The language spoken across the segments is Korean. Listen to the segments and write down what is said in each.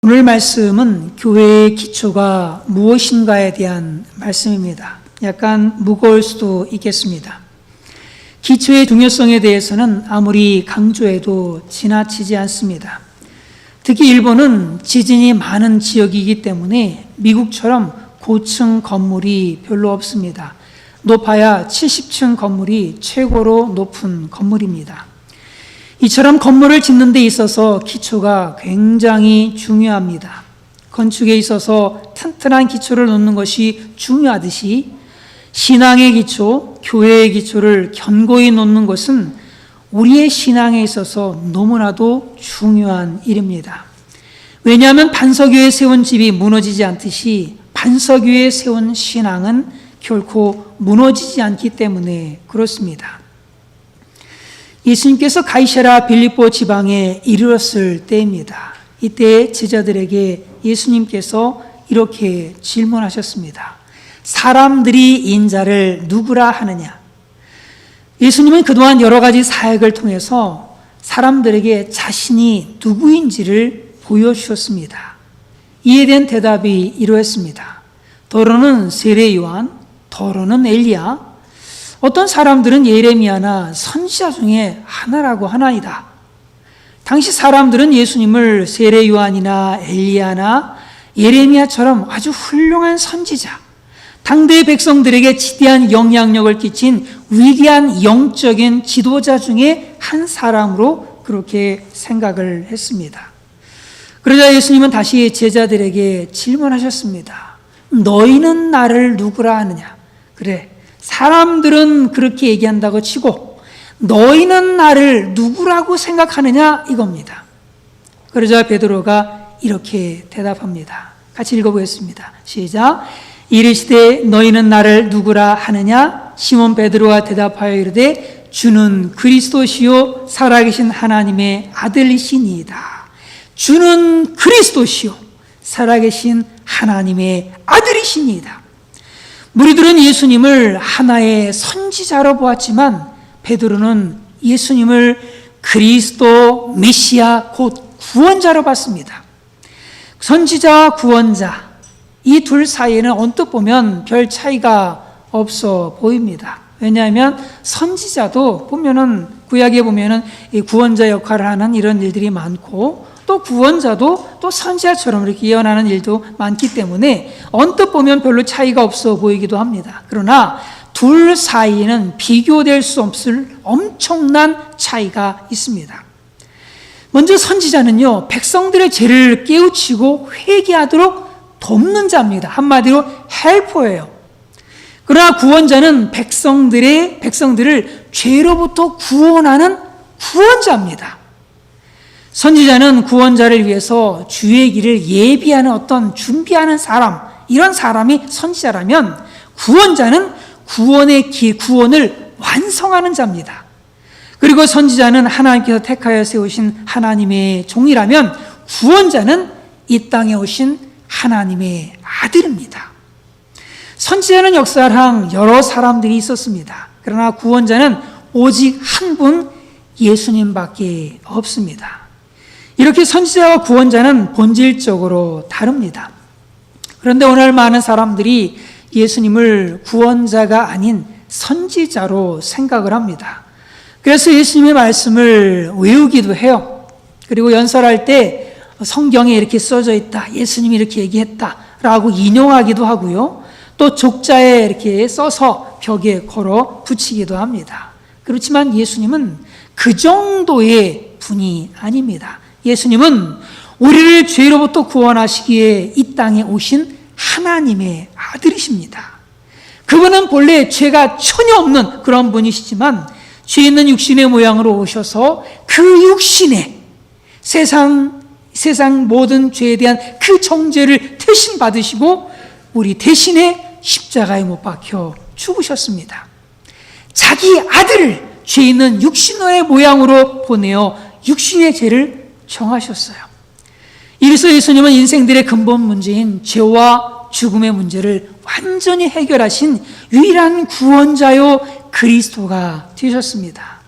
오늘 말씀은 교회의 기초가 무엇인가에 대한 말씀입니다. 약간 무거울 수도 있겠습니다. 기초의 중요성에 대해서는 아무리 강조해도 지나치지 않습니다. 특히 일본은 지진이 많은 지역이기 때문에 미국처럼 고층 건물이 별로 없습니다. 높아야 70층 건물이 최고로 높은 건물입니다. 이처럼 건물을 짓는 데 있어서 기초가 굉장히 중요합니다. 건축에 있어서 튼튼한 기초를 놓는 것이 중요하듯이 신앙의 기초, 교회의 기초를 견고히 놓는 것은 우리의 신앙에 있어서 너무나도 중요한 일입니다. 왜냐하면 반석 위에 세운 집이 무너지지 않듯이 반석 위에 세운 신앙은 결코 무너지지 않기 때문에 그렇습니다. 예수님께서 가이사랴 빌립보 지방에 이르렀을 때입니다. 이때 제자들에게 예수님께서 이렇게 질문하셨습니다. 사람들이 인자를 누구라 하느냐? 예수님은 그동안 여러 가지 사역을 통해서 사람들에게 자신이 누구인지를 보여주셨습니다. 이에 대한 대답이 이러했습니다. 더러는 세례 요한, 더러는 엘리야, 어떤 사람들은 예레미야나 선지자 중에 하나라고 하나이다. 당시 사람들은 예수님을 세례 요한이나 엘리야나 예레미야처럼 아주 훌륭한 선지자, 당대의 백성들에게 지대한 영향력을 끼친 위대한 영적인 지도자 중에 한 사람으로 그렇게 생각을 했습니다. 그러자 예수님은 다시 제자들에게 질문하셨습니다. 너희는 나를 누구라 하느냐? 그래, 사람들은 그렇게 얘기한다고 치고 너희는 나를 누구라고 생각하느냐 이겁니다. 그러자 베드로가 이렇게 대답합니다. 같이 읽어보겠습니다. 시작. 이르시되 너희는 나를 누구라 하느냐? 시몬 베드로가 대답하여 이르되 주는 그리스도시요 살아계신 하나님의 아들이시니이다. 주는 그리스도시요 살아계신 하나님의 아들이시니이다. 무리들은 예수님을 하나의 선지자로 보았지만 베드로는 예수님을 그리스도 메시아 곧 구원자로 봤습니다. 선지자와 구원자, 이 둘 사이에는 언뜻 보면 별 차이가 없어 보입니다. 왜냐하면 선지자도 보면은 구약에 보면은 이 구원자 역할을 하는 이런 일들이 많고 또 구원자도 또 선지자처럼 이렇게 예언하는 일도 많기 때문에 언뜻 보면 별로 차이가 없어 보이기도 합니다. 그러나 둘 사이에는 비교될 수 없을 엄청난 차이가 있습니다. 먼저 선지자는요, 백성들의 죄를 깨우치고 회개하도록 돕는 자입니다. 한마디로 헬퍼예요. 그러나 구원자는 백성들을 죄로부터 구원하는 구원자입니다. 선지자는 구원자를 위해서 주의 길을 예비하는 어떤 준비하는 사람, 이런 사람이 선지자라면 구원자는 구원을 완성하는 자입니다. 그리고 선지자는 하나님께서 택하여 세우신 하나님의 종이라면 구원자는 이 땅에 오신 하나님의 아들입니다. 선지자는 역사상 여러 사람들이 있었습니다. 그러나 구원자는 오직 한 분 예수님밖에 없습니다. 이렇게 선지자와 구원자는 본질적으로 다릅니다. 그런데 오늘 많은 사람들이 예수님을 구원자가 아닌 선지자로 생각을 합니다. 그래서 예수님의 말씀을 외우기도 해요. 그리고 연설할 때 성경에 이렇게 써져 있다, 예수님이 이렇게 얘기했다라고 인용하기도 하고요. 또 족자에 이렇게 써서 벽에 걸어 붙이기도 합니다. 그렇지만 예수님은 그 정도의 분이 아닙니다. 예수님은 우리를 죄로부터 구원하시기에 이 땅에 오신 하나님의 아들이십니다. 그분은 본래 죄가 전혀 없는 그런 분이시지만 죄 있는 육신의 모양으로 오셔서 그 육신에 세상 모든 죄에 대한 그 정죄를 대신 받으시고 우리 대신에 십자가에 못 박혀 죽으셨습니다. 자기 아들을 죄 있는 육신의 모양으로 보내어 육신의 죄를 정하셨어요. 이래서 예수님은 인생들의 근본 문제인 죄와 죽음의 문제를 완전히 해결하신 유일한 구원자요 그리스도가 되셨습니다.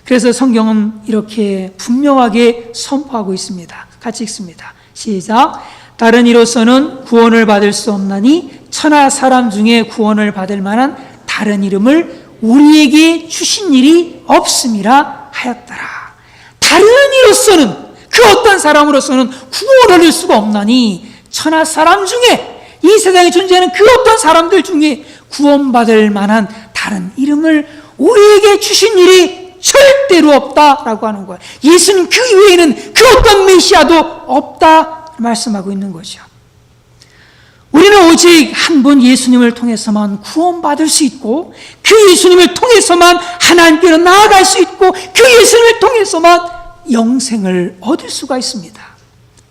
그래서 성경은 이렇게 분명하게 선포하고 있습니다. 같이 읽습니다. 시작. 다른 이로서는 구원을 받을 수 없나니 천하 사람 중에 구원을 받을 만한 다른 이름을 우리에게 주신 일이 없음이라 하였더라. 다른 이로서는, 그 어떤 사람으로서는 구원을 얻을 수가 없나니 천하 사람 중에, 이 세상에 존재하는 그 어떤 사람들 중에 구원받을 만한 다른 이름을 우리에게 주신 일이 절대로 없다라고 하는 거예요. 예수님 그 이외에는 그 어떤 메시아도 없다 말씀하고 있는 거죠. 우리는 오직 한 분 예수님을 통해서만 구원받을 수 있고, 그 예수님을 통해서만 하나님께로 나아갈 수 있고, 그 예수님을 통해서만 영생을 얻을 수가 있습니다.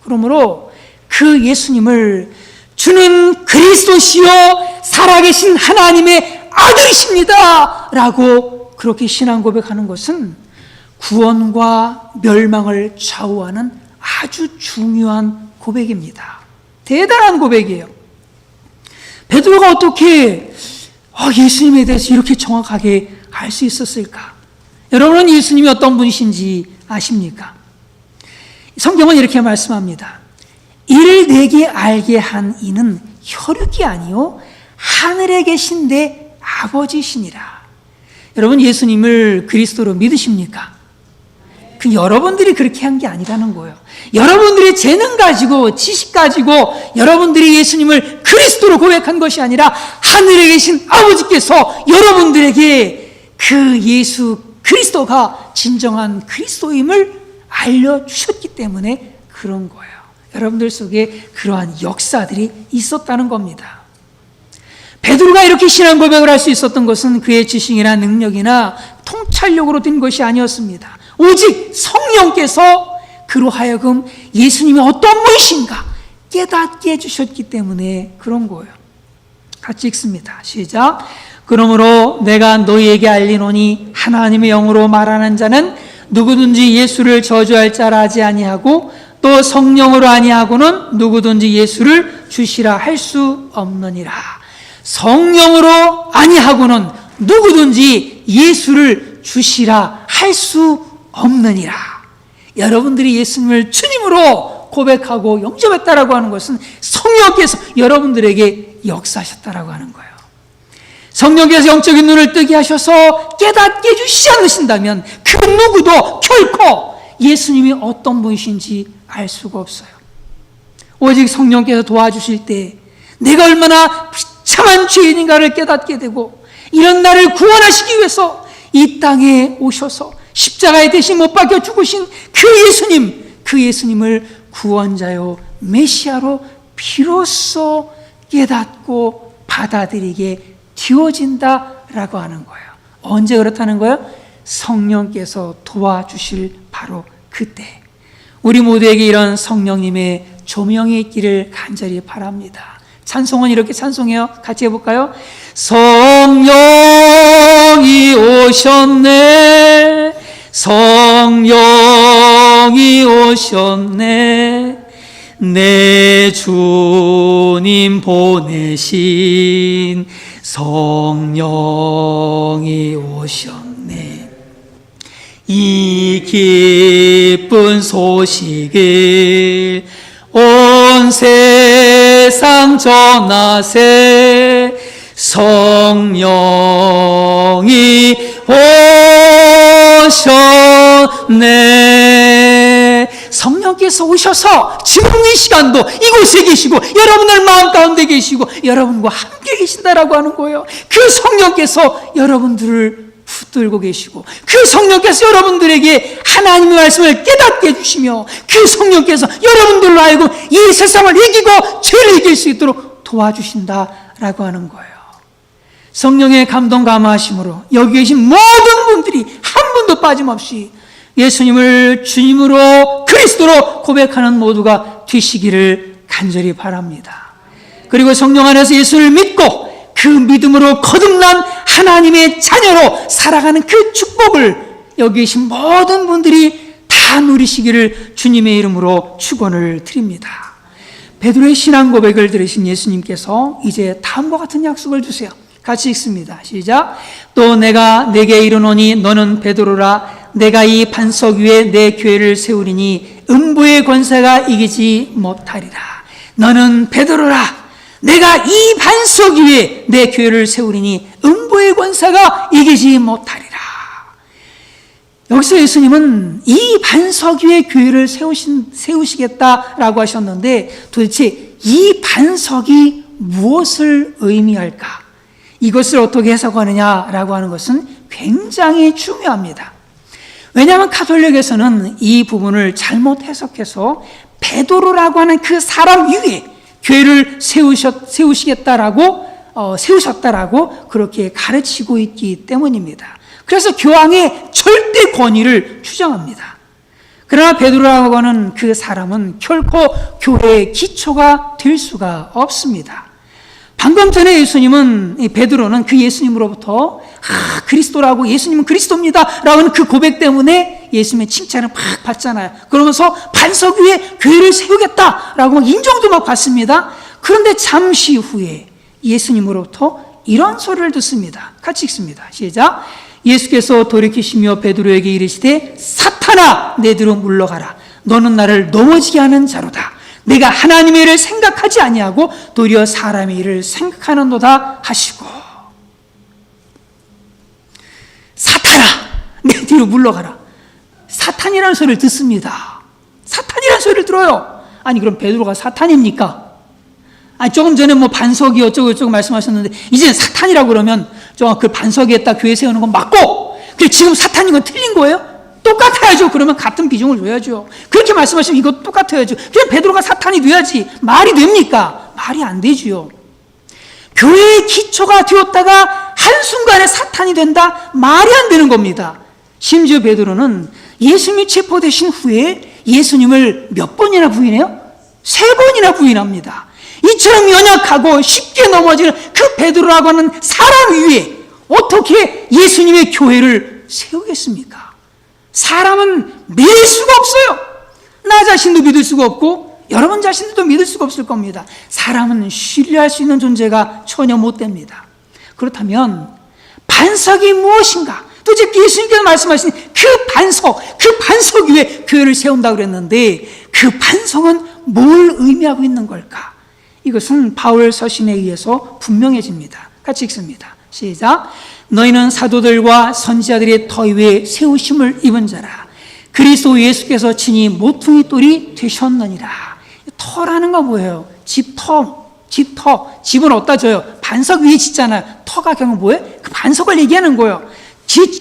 그러므로 그 예수님을 주는 그리스도시요 살아계신 하나님의 아들이십니다 라고 그렇게 신앙 고백하는 것은 구원과 멸망을 좌우하는 아주 중요한 고백입니다. 대단한 고백이에요. 베드로가 어떻게 예수님에 대해서 이렇게 정확하게 알 수 있었을까? 여러분은 예수님이 어떤 분이신지 아십니까? 성경은 이렇게 말씀합니다. 이를 내게 알게 한 이는 혈육이 아니요 하늘에 계신 내 아버지시니라. 여러분 예수님을 그리스도로 믿으십니까? 그 여러분들이 그렇게 한 게 아니라는 거예요. 여러분들이 재능 가지고 지식 가지고 여러분들이 예수님을 그리스도로 고백한 것이 아니라 하늘에 계신 아버지께서 여러분들에게 그 예수 그리스도가 진정한 그리스도임을 알려주셨기 때문에 그런 거예요. 여러분들 속에 그러한 역사들이 있었다는 겁니다. 베드로가 이렇게 신앙 고백을 할 수 있었던 것은 그의 지식이나 능력이나 통찰력으로 된 것이 아니었습니다. 오직 성령께서 그로 하여금 예수님이 어떤 분이신가 깨닫게 해주셨기 때문에 그런 거예요. 같이 읽습니다. 시작. 그러므로 내가 너희에게 알리노니 하나님의 영으로 말하는 자는 누구든지 예수를 저주할 자라 하지 아니하고 또 성령으로 아니하고는 누구든지 예수를 주시라 할 수 없느니라. 성령으로 아니하고는 누구든지 예수를 주시라 할 수 없느니라. 여러분들이 예수님을 주님으로 고백하고 영접했다라고 하는 것은 성령께서 여러분들에게 역사하셨다라고 하는 거예요. 성령께서 영적인 눈을 뜨게 하셔서 깨닫게 해주시지 않으신다면 그 누구도 결코 예수님이 어떤 분이신지 알 수가 없어요. 오직 성령께서 도와주실 때 내가 얼마나 비참한 죄인인가를 깨닫게 되고, 이런 나를 구원하시기 위해서 이 땅에 오셔서 십자가에 대신 못 박혀 죽으신 그 예수님을 구원자요 메시아로 비로소 깨닫고 받아들이게 되어진다라고 하는 거예요. 언제 그렇다는 거예요? 성령께서 도와주실 바로 그때. 우리 모두에게 이런 성령님의 조명이 있기를 간절히 바랍니다. 찬송은 이렇게 찬송해요. 같이 해볼까요? 성령이 오셨네, 성령이 오셨네, 내 주님 보내신 성령이 오셨네. 이 기쁜 소식을 온 세상 전하세. 성령이 오셨네. 성령께서 오셔서 지금 이 시간도 이곳에 계시고 여러분들 마음 가운데 계시고 여러분과 함께 계신다라고 하는 거예요. 그 성령께서 여러분들을 붙들고 계시고, 그 성령께서 여러분들에게 하나님의 말씀을 깨닫게 해주시며, 그 성령께서 여러분들로 하여금 이 세상을 이기고 죄를 이길 수 있도록 도와주신다라고 하는 거예요. 성령의 감동 감화하심으로 여기 계신 모든 분들이 한 분도 빠짐없이 예수님을 주님으로 그리스도로 고백하는 모두가 되시기를 간절히 바랍니다. 그리고 성령 안에서 예수를 믿고 그 믿음으로 거듭난 하나님의 자녀로 살아가는 그 축복을 여기 계신 모든 분들이 다 누리시기를 주님의 이름으로 축원을 드립니다. 베드로의 신앙 고백을 들으신 예수님께서 이제 다음과 같은 약속을 주세요. 같이 읽습니다. 시작. 또 내가 네게 이르노니 너는 베드로라, 내가 이 반석 위에 내 교회를 세우리니 음부의 권세가 이기지 못하리라. 너는 베드로라. 내가 이 반석 위에 내 교회를 세우리니 음부의 권세가 이기지 못하리라. 여기서 예수님은 이 반석 위에 교회를 세우시겠다라고 하셨는데, 도대체 이 반석이 무엇을 의미할까? 이것을 어떻게 해석하느냐라고 하는 것은 굉장히 중요합니다. 왜냐하면 가톨릭에서는 이 부분을 잘못 해석해서 베드로라고 하는 그 사람 위에 교회를 세우셨다라고 그렇게 가르치고 있기 때문입니다. 그래서 교황의 절대 권위를 주장합니다. 그러나 베드로라고 하는 그 사람은 결코 교회의 기초가 될 수가 없습니다. 방금 전에 베드로는 그 예수님으로부터 그리스도라고, 예수님은 그리스도입니다 라고 하는 그 고백 때문에 예수님의 칭찬을 막 받잖아요. 그러면서 반석 위에 교회를 세우겠다라고 막 인정도 막 받습니다. 그런데 잠시 후에 예수님으로부터 이런 소리를 듣습니다. 같이 읽습니다. 시작. 예수께서 돌이키시며 베드로에게 이르시되 사탄아, 내 뒤로 물러가라. 너는 나를 넘어지게 하는 자로다. 내가 하나님의 일을 생각하지 아니하고 도리어 사람의 일을 생각하는도다 하시고. 사탄아, 내 뒤로 물러가라. 사탄이라는 소리를 듣습니다. 사탄이라는 소리를 들어요. 아니, 그럼 베드로가 사탄입니까? 아니, 조금 전에 뭐 반석이 어쩌고 말씀하셨는데, 이제 사탄이라고 그러면 그 반석에다 교회 세우는 건 맞고, 지금 사탄인 건 틀린 거예요? 똑같아야죠. 그러면 같은 비중을 줘야죠. 그렇게 말씀하시면 이거 똑같아야죠. 그냥 베드로가 사탄이 돼야지. 말이 됩니까? 말이 안 되지요. 교회의 기초가 되었다가 한순간에 사탄이 된다? 말이 안 되는 겁니다. 심지어 베드로는 예수님이 체포되신 후에 예수님을 몇 번이나 부인해요? 3번이나 부인합니다. 이처럼 연약하고 쉽게 넘어지는 그 베드로라고 하는 사람 위에 어떻게 예수님의 교회를 세우겠습니까? 사람은 믿을 수가 없어요. 나 자신도 믿을 수가 없고 여러분 자신도 믿을 수가 없을 겁니다. 사람은 신뢰할 수 있는 존재가 전혀 못 됩니다. 그렇다면 반석이 무엇인가? 도대체 예수님께서 말씀하신 그 반석 위에 교회를 세운다고 그랬는데, 그 반석은 뭘 의미하고 있는 걸까? 이것은 바울 서신에 의해서 분명해집니다. 같이 읽습니다. 시작. 너희는 사도들과 선지자들의 터 위에 세우심을 입은 자라. 그리스도 예수께서 친히 모퉁이 돌이 되셨느니라. 터라는 건 뭐예요? 집터. 집은 어디다 져요? 반석 위에 짓잖아요. 터가 결국 뭐예요? 그 반석을 얘기하는 거예요.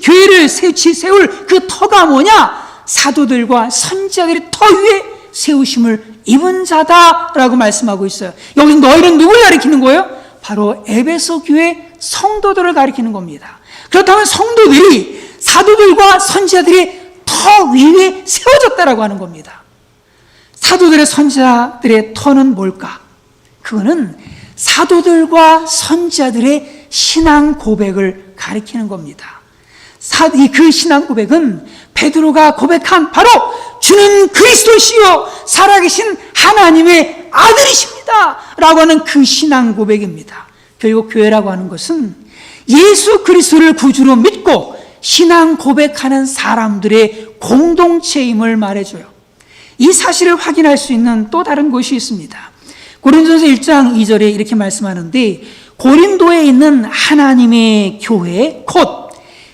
교회를 세울 그 터가 뭐냐? 사도들과 선지자들의 터 위에 세우심을 입은 자다라고 말씀하고 있어요. 여기 너희는 누구를 가리키는 거예요? 바로 에베소 교회 성도들을 가리키는 겁니다. 그렇다면 성도들이 사도들과 선지자들의 터 위에 세워졌다라고 하는 겁니다. 사도들의 선지자들의 터는 뭘까? 그거는 사도들과 선지자들의 신앙 고백을 가리키는 겁니다. 그 신앙 고백은 베드로가 고백한 바로 주는 그리스도시요 살아계신 하나님의 아들이십니다 라고 하는 그 신앙 고백입니다. 결국 교회라고 하는 것은 예수 그리스도를 구주로 믿고 신앙 고백하는 사람들의 공동체임을 말해줘요. 이 사실을 확인할 수 있는 또 다른 곳이 있습니다. 고린도전서 1장 2절에 이렇게 말씀하는데, 고린도에 있는 하나님의 교회 곧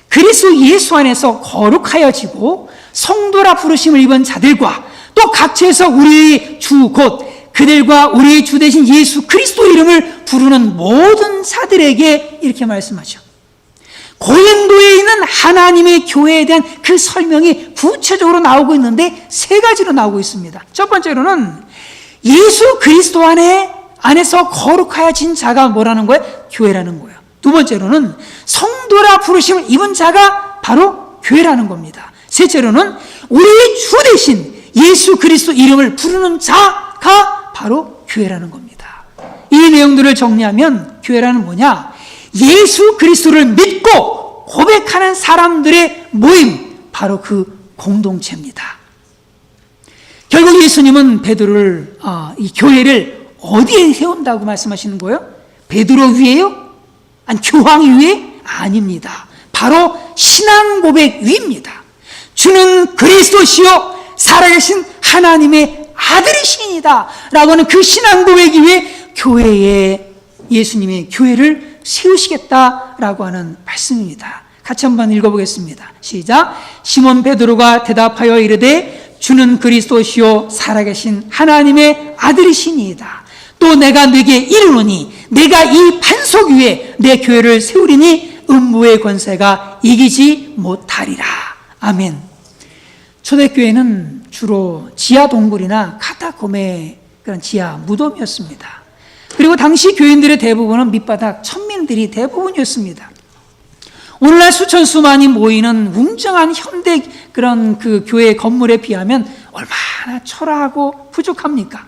그리스도 예수 안에서 거룩하여지고 성도라 부르심을 입은 자들과 또 각처에서 우리의 주 곧 그들과 우리의 주 되신 예수 그리스도 이름을 부르는 모든 자들에게 이렇게 말씀하죠. 고린도에 있는 하나님의 교회에 대한 그 설명이 구체적으로 나오고 있는데 3가지로 나오고 있습니다. 첫 번째로는 예수 그리스도 안에서 거룩하여진 자가 뭐라는 거예요? 교회라는 거예요. 두 번째로는 성도라 부르심을 입은 자가 바로 교회라는 겁니다. 셋째로는 우리의 주 대신 예수 그리스도 이름을 부르는 자가 바로 교회라는 겁니다. 이 내용들을 정리하면 교회라는 뭐냐? 예수 그리스도를 믿고 고백하는 사람들의 모임, 바로 그 공동체입니다. 결국 예수님은 베드로를 이 교회를 어디에 세운다고 말씀하시는 거예요? 베드로 위에요? 아니 교황 위에? 아닙니다. 바로 신앙 고백 위입니다. 주는 그리스도시요 살아계신 하나님의 아들이시니다 라고 하는 그 신앙 고백 이후에 교회에 예수님의 교회를 세우시겠다라고 하는 말씀입니다. 같이 한번 읽어보겠습니다. 시작. 시몬 베드로가 대답하여 이르되 주는 그리스도시요 살아계신 하나님의 아들이시니이다. 또 내가 네게 이르노니 내가 이 반석 위에 내 교회를 세우리니 음부의 권세가 이기지 못하리라. 아멘. 초대교회는 주로 지하 동굴이나 카타콤의 그런 지하 무덤이었습니다. 그리고 당시 교인들의 대부분은 밑바닥 천민들이 대부분이었습니다. 오늘날 수천 수만이 모이는 웅장한 현대 그런 그 교회 건물에 비하면 얼마나 초라하고 부족합니까?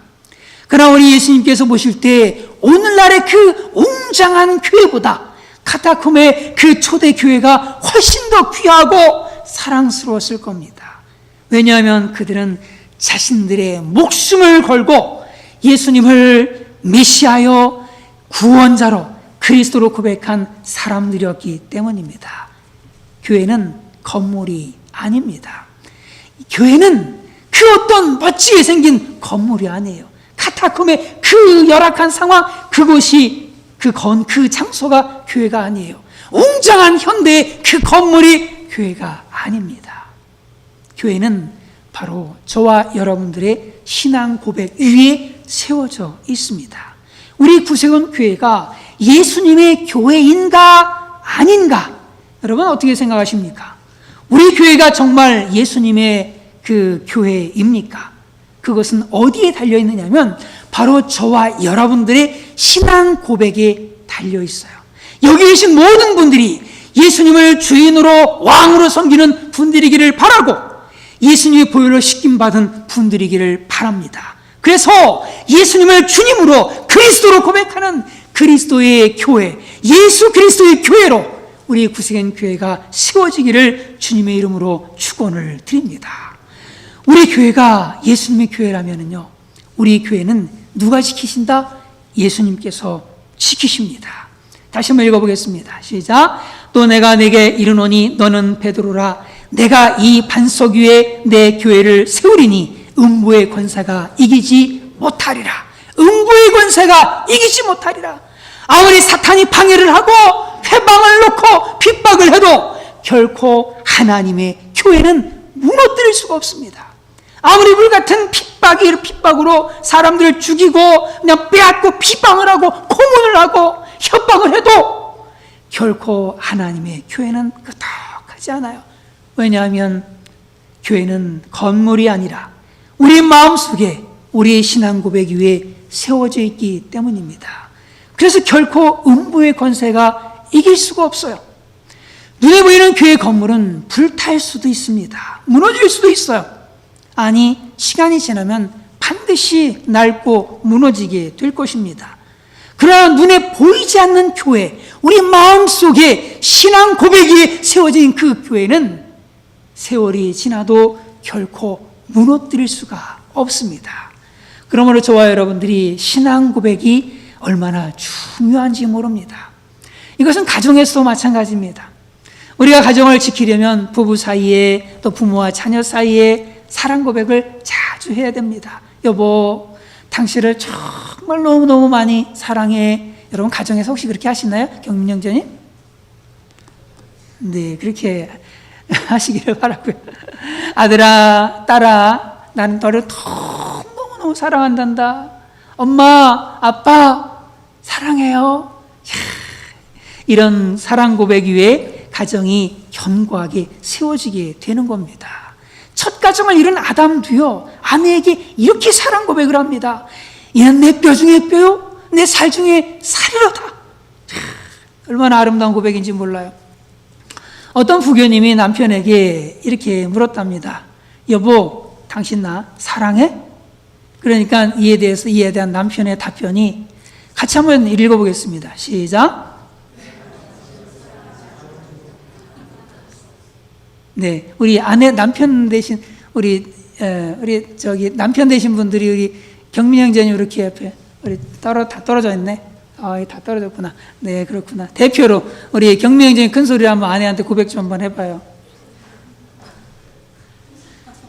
그러나 우리 예수님께서 보실 때 오늘날의 그 웅장한 교회보다 카타콤의 그 초대 교회가 훨씬 더 귀하고 사랑스러웠을 겁니다. 왜냐하면 그들은 자신들의 목숨을 걸고 예수님을 메시아요 구원자로 그리스도로 고백한 사람들이었기 때문입니다. 교회는 건물이 아닙니다. 교회는 그 어떤 멋지게 생긴 건물이 아니에요. 카타콤의 그 열악한 상황, 그곳이 그 장소가 교회가 아니에요. 웅장한 현대의 그 건물이 교회가 아닙니다. 교회는 바로 저와 여러분들의 신앙 고백 위에 세워져 있습니다. 우리 구세군 교회가 예수님의 교회인가 아닌가? 여러분 어떻게 생각하십니까? 우리 교회가 정말 예수님의 그 교회입니까? 그것은 어디에 달려 있느냐면 바로 저와 여러분들의 신앙 고백에 달려 있어요. 여기 계신 모든 분들이 예수님을 주인으로 왕으로 섬기는 분들이기를 바라고 예수님의 보혈로 씻김받은 분들이기를 바랍니다. 그래서 예수님을 주님으로 그리스도로 고백하는 그리스도의 교회, 예수 그리스도의 교회로 우리 구세군 교회가 세워지기를 주님의 이름으로 축원을 드립니다. 우리 교회가 예수님의 교회라면요, 우리 교회는 누가 지키신다? 예수님께서 지키십니다. 다시 한번 읽어보겠습니다. 시작. 또 내가 네게 이르노니 너는 베드로라. 내가 이 반석 위에 내 교회를 세우리니 음부의 권세가 이기지 못하리라. 음부의 권세가 이기지 못하리라. 아무리 사탄이 방해를 하고 회방을 놓고 핍박을 해도 결코 하나님의 교회는 무너뜨릴 수가 없습니다. 아무리 불같은 핍박으로 사람들을 죽이고 그냥 빼앗고 비방을 하고 고문을 하고 협박을 해도 결코 하나님의 교회는 끄떡하지 않아요. 왜냐하면 교회는 건물이 아니라 우리 마음속에 우리의 신앙 고백 위에 세워져 있기 때문입니다. 그래서 결코 음부의 권세가 이길 수가 없어요. 눈에 보이는 교회 건물은 불탈 수도 있습니다. 무너질 수도 있어요. 아니, 시간이 지나면 반드시 낡고 무너지게 될 것입니다. 그러나 눈에 보이지 않는 교회, 우리 마음속에 신앙 고백이 세워진 그 교회는 세월이 지나도 결코 무너뜨릴 수가 없습니다. 그러므로 저와 여러분들이 신앙 고백이 얼마나 중요한지 모릅니다. 이것은 가정에서도 마찬가지입니다. 우리가 가정을 지키려면 부부 사이에 또 부모와 자녀 사이에 사랑 고백을 자주 해야 됩니다. 여보, 당신을 정말 너무너무 많이 사랑해. 여러분 가정에서 혹시 그렇게 하시나요? 경민영전님? 네, 그렇게 하시기를 바라고요. 아들아, 딸아, 나는 너를 너무너무 사랑한단다. 엄마, 아빠 사랑해요. 이런 사랑 고백 위에 가정이 견고하게 세워지게 되는 겁니다. 첫 가정을 이룬 아담도요, 아내에게 이렇게 사랑 고백을 합니다. 이는 내 뼈 중에 뼈요, 내 살 중에 살이로다. 얼마나 아름다운 고백인지 몰라요. 어떤 부교님이 남편에게 이렇게 물었답니다. 여보, 당신 나 사랑해? 그러니까 이에 대한 남편의 답변이 같이 한번 읽어보겠습니다. 시작. 네, 우리 남편 되신 남편 되신 분들이 우리 경민형제님 이렇게 옆에 다 떨어져 있네. 다 떨어졌구나. 네, 그렇구나. 대표로 우리 경민형제님 큰 소리로 한번 아내한테 고백 좀 한번 해봐요.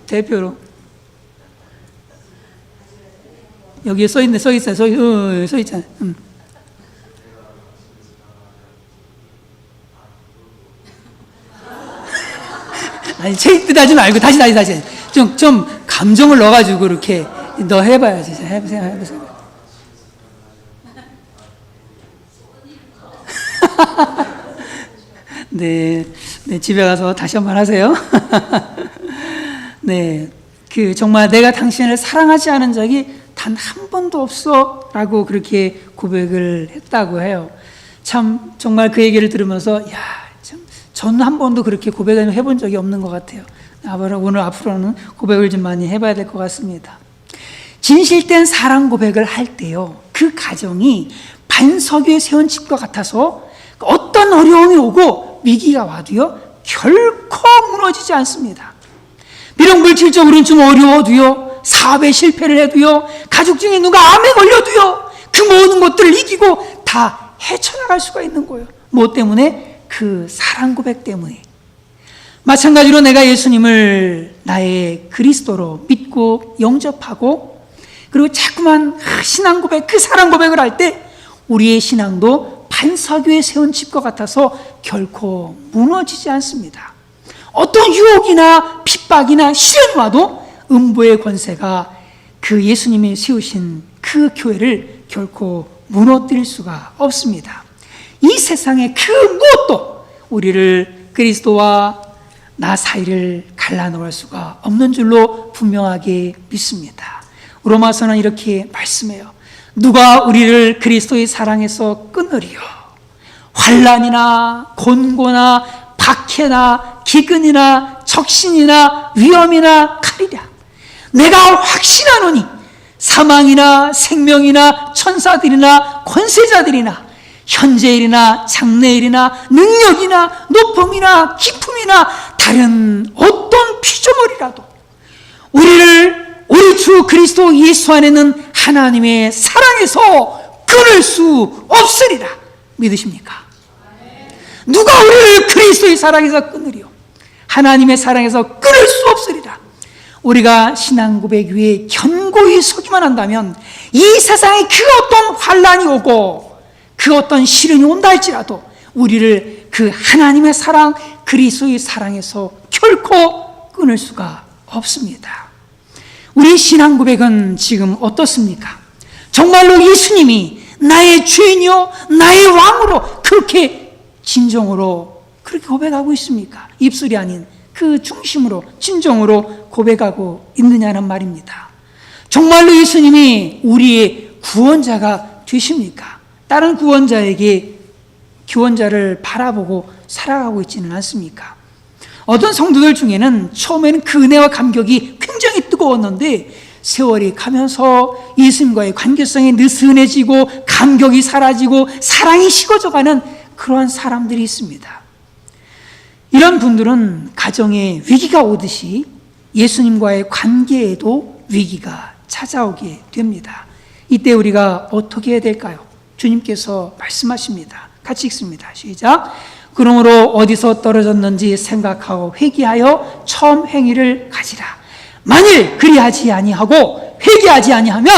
대표로. 여기에 써 있잖아. 써 있잖아. 아니, 책 뜻하지 말고, 다시. 좀 감정을 넣어가지고, 이렇게, 너 해봐야지. 해보세요. 네, 집에 가서 다시 한번 하세요. 네, 정말 내가 당신을 사랑하지 않은 적이 단 한 번도 없어 라고 그렇게 고백을 했다고 해요. 참 정말 그 얘기를 들으면서 저는 한 번도 그렇게 고백을 해본 적이 없는 것 같아요. 오늘 앞으로는 고백을 좀 많이 해봐야 될 것 같습니다. 진실된 사랑 고백을 할 때요, 그 가정이 반석 위에 세운 집과 같아서 어떤 어려움이 오고 위기가 와도요 결코 무너지지 않습니다. 비록 물질적으로는 좀 어려워도요, 사업에 실패를 해도요, 가족 중에 누가 암에 걸려도요, 그 모든 것들을 이기고 다 헤쳐나갈 수가 있는 거예요. 뭐 때문에? 그 사랑 고백 때문에. 마찬가지로 내가 예수님을 나의 그리스도로 믿고 영접하고, 그리고 자꾸만 신앙 고백, 그 사랑 고백을 할 때 우리의 신앙도 반석 위에 세운 집과 같아서 결코 무너지지 않습니다. 어떤 유혹이나 핍박이나 시련이 와도 음부의 권세가 그 예수님이 세우신 그 교회를 결코 무너뜨릴 수가 없습니다. 이 세상의 그 무엇도 우리를 그리스도와 나 사이를 갈라놓을 수가 없는 줄로 분명하게 믿습니다. 로마서는 이렇게 말씀해요. 누가 우리를 그리스도의 사랑에서 끊으리요? 환난이나 곤고나 박해나 기근이나 적신이나 위험이나 칼이랴. 내가 확신하노니 사망이나 생명이나 천사들이나 권세자들이나 현재일이나 장래일이나 능력이나 높음이나 기품이나 다른 어떤 피조물이라도 우리 주 그리스도 예수 안에는 하나님의 사랑에서 끊을 수 없으리라. 믿으십니까? 누가 우리를 그리스도의 사랑에서 끊으리요? 하나님의 사랑에서 끊을 수 없으리라. 우리가 신앙 고백 위에 견고히 서기만 한다면 이 세상에 그 어떤 환난이 오고 그 어떤 시련이 온다 할지라도 우리를 그 하나님의 사랑, 그리스도의 사랑에서 결코 끊을 수가 없습니다. 우리 신앙 고백은 지금 어떻습니까? 정말로 예수님이 나의 주인이요 나의 왕으로 그렇게 진정으로 그렇게 고백하고 있습니까? 입술이 아닌 그 중심으로 진정으로 고백하고 있느냐는 말입니다. 정말로 예수님이 우리의 구원자가 되십니까? 다른 구원자를 바라보고 살아가고 있지는 않습니까? 어떤 성도들 중에는 처음에는 그 은혜와 감격이 굉장히 뜨거웠는데 세월이 가면서 예수님과의 관계성이 느슨해지고 감격이 사라지고 사랑이 식어져가는 그러한 사람들이 있습니다. 이런 분들은 가정에 위기가 오듯이 예수님과의 관계에도 위기가 찾아오게 됩니다. 이때 우리가 어떻게 해야 될까요? 주님께서 말씀하십니다. 같이 읽습니다. 시작. 그러므로 어디서 떨어졌는지 생각하고 회개하여 처음 행위를 가지라. 만일 그리하지 아니하고 회개하지 아니하면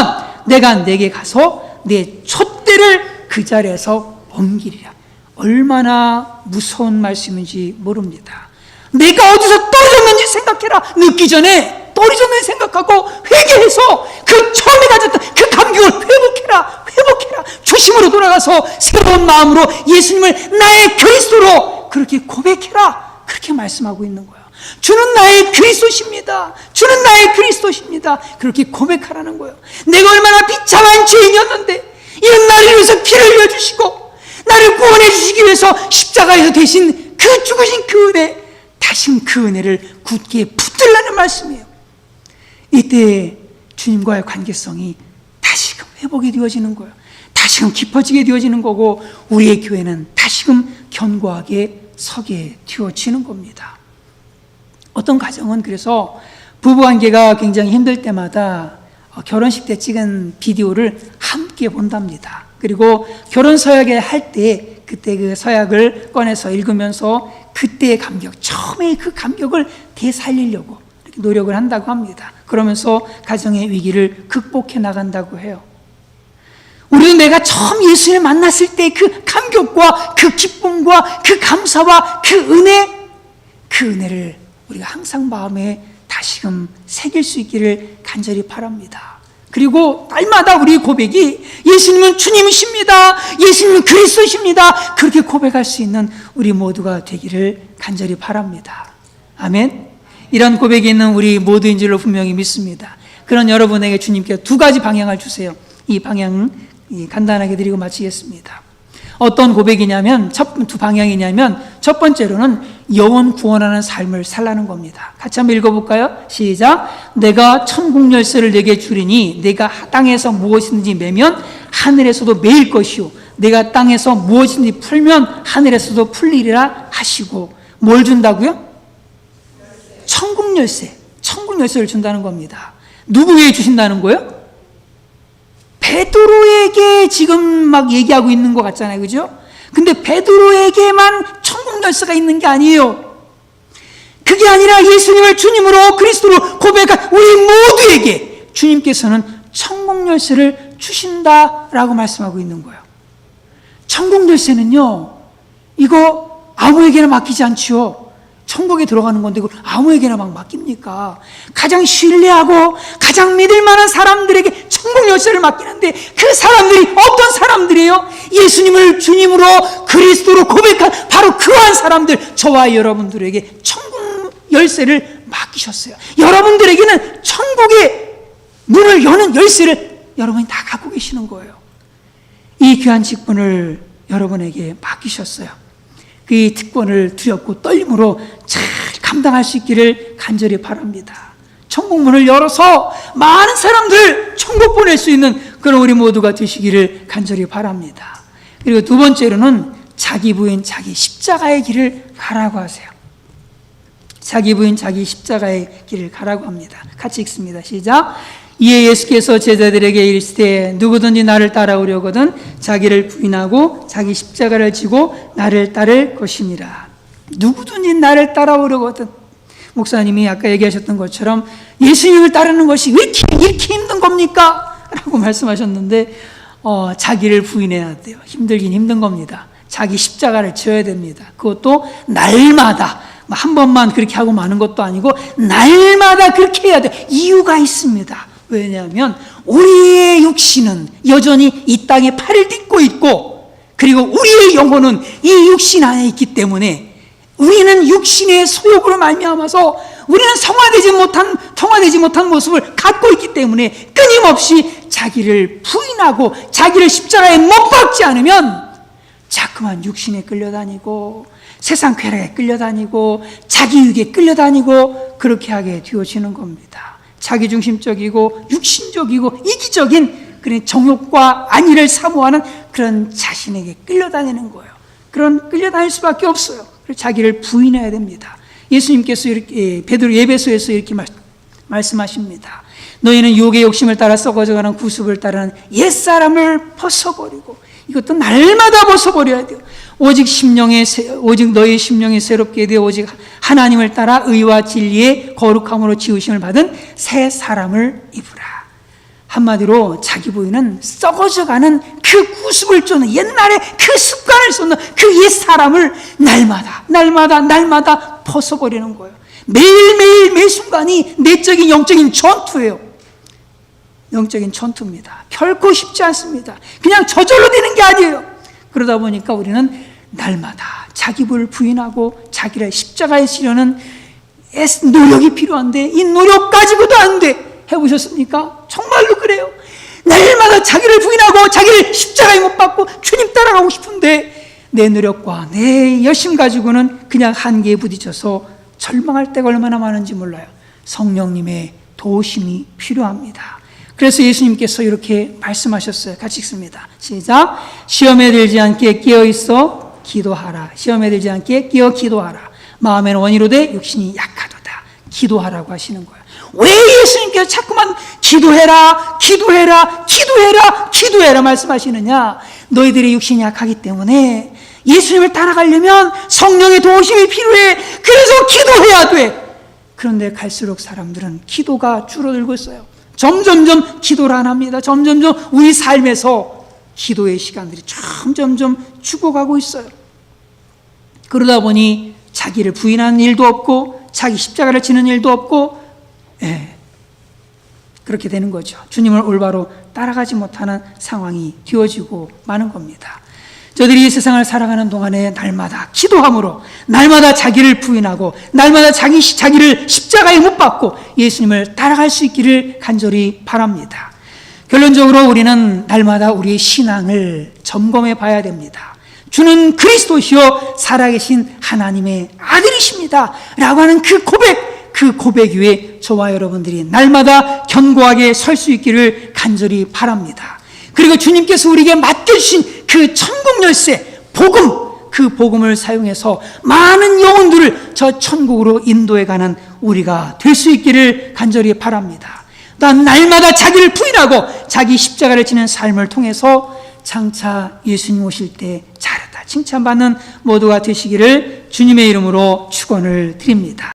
내가 내게 가서 내 촛대를 그 자리에서 옮기리라. 얼마나 무서운 말씀인지 모릅니다. 내가 어디서 떨어졌는지 생각해라. 늦기 전에 떨어졌는지 생각하고 회개해서 그 처음에 가졌던 그 감격을 회복해라. 초심으로 돌아가서 새로운 마음으로 예수님을 나의 그리스도로 그렇게 고백해라. 그렇게 말씀하고 있는 거예요. 주는 나의 그리스도십니다. 주는 나의 그리스도십니다. 그렇게 고백하라는 거예요. 내가 얼마나 비참한 죄인이었는데 이런 나를 위해서 피를 흘려주시고 나를 구원해 주시기 위해서 십자가에서 대신 그 죽으신 그 은혜, 다시금 그 은혜를 굳게 붙들라는 말씀이에요. 이때 주님과의 관계성이 다시금 회복이 되어지는 거예요. 다시금 깊어지게 되어지는 거고 우리의 교회는 다시금 견고하게 서게 되어지는 겁니다. 어떤 가정은 그래서 부부관계가 굉장히 힘들 때마다 결혼식 때 찍은 비디오를 함께 본답니다. 그리고 결혼 서약에 할 때 그때 그 서약을 꺼내서 읽으면서 그때의 감격, 처음에 그 감격을 되살리려고 이렇게 노력을 한다고 합니다. 그러면서 가정의 위기를 극복해 나간다고 해요. 우리는 내가 처음 예수님을 만났을 때 그 감격과 그 기쁨과 그 감사와 그 은혜를 우리가 항상 마음에 다시금 새길 수 있기를 간절히 바랍니다. 그리고 날마다 우리 고백이 예수님은 주님이십니다, 예수님은 그리스도십니다, 그렇게 고백할 수 있는 우리 모두가 되기를 간절히 바랍니다. 아멘. 이런 고백이 있는 우리 모두인 줄로 분명히 믿습니다. 그런 여러분에게 주님께서 두 가지 방향을 주세요. 이 방향 간단하게 드리고 마치겠습니다. 어떤 고백이냐면, 두 방향이냐면, 첫 번째로는 영원 구원하는 삶을 살라는 겁니다. 같이 한번 읽어볼까요? 시작. 내가 천국 열쇠를 내게 주리니 내가 땅에서 무엇이든지 매면 하늘에서도 매일 것이요 내가 땅에서 무엇이든지 풀면 하늘에서도 풀리리라 하시고. 뭘 준다고요? 천국 열쇠. 천국 열쇠를 준다는 겁니다. 누구에게 주신다는 거예요? 베드로에게 지금 막 얘기하고 있는 것 같잖아요, 그죠? 근데 베드로에게만 천국 열쇠가 있는 게 아니에요. 그게 아니라 예수님을 주님으로 그리스도로 고백한 우리 모두에게 주님께서는 천국 열쇠를 주신다라고 말씀하고 있는 거예요. 천국 열쇠는요, 이거 아무에게나 맡기지 않지요. 천국에 들어가는 건데 그걸 아무에게나 막 맡깁니까? 가장 신뢰하고 가장 믿을 만한 사람들에게 천국 열쇠를 맡기는데, 그 사람들이 어떤 사람들이에요? 예수님을 주님으로 그리스도로 고백한 바로 그러한 사람들, 저와 여러분들에게 천국 열쇠를 맡기셨어요. 여러분들에게는 천국의 문을 여는 열쇠를 여러분이 다 갖고 계시는 거예요. 이 귀한 직분을 여러분에게 맡기셨어요. 그 특권을 두렵고 떨림으로 잘 감당할 수 있기를 간절히 바랍니다. 천국문을 열어서 많은 사람들 천국 보낼 수 있는 그런 우리 모두가 되시기를 간절히 바랍니다. 그리고 두 번째로는 자기 부인 자기 십자가의 길을 가라고 하세요. 자기 부인 자기 십자가의 길을 가라고 합니다. 같이 읽습니다. 시작. 이에 예수께서 제자들에게 이르시되 누구든지 나를 따라오려거든 자기를 부인하고 자기 십자가를 지고 나를 따를 것이니라. 누구든지 나를 따라오려거든. 목사님이 아까 얘기하셨던 것처럼 예수님을 따르는 것이 왜 이렇게 힘든 겁니까? 라고 말씀하셨는데 자기를 부인해야 돼요. 힘들긴 힘든 겁니다. 자기 십자가를 져야 됩니다. 그것도 날마다, 한 번만 그렇게 하고 마는 것도 아니고 날마다 그렇게 해야 돼요. 이유가 있습니다. 왜냐하면 우리의 육신은 여전히 이 땅에 팔을 딛고 있고, 그리고 우리의 영혼은 이 육신 안에 있기 때문에 우리는 육신의 소욕으로 말미암아서 우리는 통화되지 못한 모습을 갖고 있기 때문에 끊임없이 자기를 부인하고 자기를 십자가에 못 박지 않으면 자꾸만 육신에 끌려다니고 세상 쾌락에 끌려다니고 자기 유익에 끌려다니고 그렇게 하게 되어지는 겁니다. 자기중심적이고 육신적이고 이기적인 그런 정욕과 안위를 사모하는 그런 자신에게 끌려다니는 거예요. 그런 끌려다닐 수밖에 없어요. 그래서 자기를 부인해야 됩니다. 예수님께서 이렇게 베드로 예배소에서 이렇게 말씀하십니다. 너희는 유혹의 욕심을 따라 썩어져가는 구습을 따르는 옛사람을 벗어버리고, 이것도 날마다 벗어버려야 돼요. 오직 너희 심령이 새롭게 되어 오직 하나님을 따라 의와 진리의 거룩함으로 지으심을 받은 새 사람을 입으라. 한마디로 자기 부인은 썩어져가는 그 구습을 쫓는 옛날에 그 습관을 쫓는 그 옛 사람을 날마다 벗어버리는 거예요. 매일매일 매 순간이 내적인 영적인 전투예요. 영적인 전투입니다. 결코 쉽지 않습니다. 그냥 저절로 되는 게 아니에요. 그러다 보니까 우리는 날마다 자기 부인하고 자기를 십자가에 지려는 노력이 필요한데 이 노력 가지고도 안 돼. 해보셨습니까? 정말로 그래요. 날마다 자기를 부인하고 자기를 십자가에 못 박고 주님 따라가고 싶은데 내 노력과 내 열심 가지고는 그냥 한계에 부딪혀서 절망할 때가 얼마나 많은지 몰라요. 성령님의 도우심이 필요합니다. 그래서 예수님께서 이렇게 말씀하셨어요. 같이 읽습니다. 시작. 시험에 들지 않게 깨어있어 기도하라. 시험에 들지 않게 깨어 기도하라. 마음에는 원이로되 육신이 약하도다. 기도하라고 하시는 거예요. 왜 예수님께서 자꾸만 기도해라 말씀하시느냐? 너희들의 육신이 약하기 때문에 예수님을 따라가려면 성령의 도우심이 필요해. 그래서 기도해야 돼. 그런데 갈수록 사람들은 기도가 줄어들고 있어요. 점점점 기도를 안 합니다. 점점점 우리 삶에서 기도의 시간들이 점점점 죽어가고 있어요. 그러다 보니 자기를 부인하는 일도 없고 자기 십자가를 지는 일도 없고, 그렇게 되는 거죠. 주님을 올바로 따라가지 못하는 상황이 되어지고 마는 겁니다. 저들이 이 세상을 살아가는 동안에 날마다 기도함으로, 날마다 자기를 부인하고, 날마다 자기를 십자가에 못 박고 예수님을 따라갈 수 있기를 간절히 바랍니다. 결론적으로 우리는 날마다 우리의 신앙을 점검해 봐야 됩니다. 주는 그리스도시요 살아계신 하나님의 아들이십니다 라고 하는 그 고백 위에 저와 여러분들이 날마다 견고하게 설 수 있기를 간절히 바랍니다. 그리고 주님께서 우리에게 맡겨주신 그 천국 열쇠, 그 복음을 사용해서 많은 영혼들을 저 천국으로 인도해가는 우리가 될 수 있기를 간절히 바랍니다. 난 날마다 자기를 부인하고 자기 십자가를 지는 삶을 통해서 장차 예수님 오실 때 잘했다 칭찬받는 모두가 되시기를 주님의 이름으로 축원을 드립니다.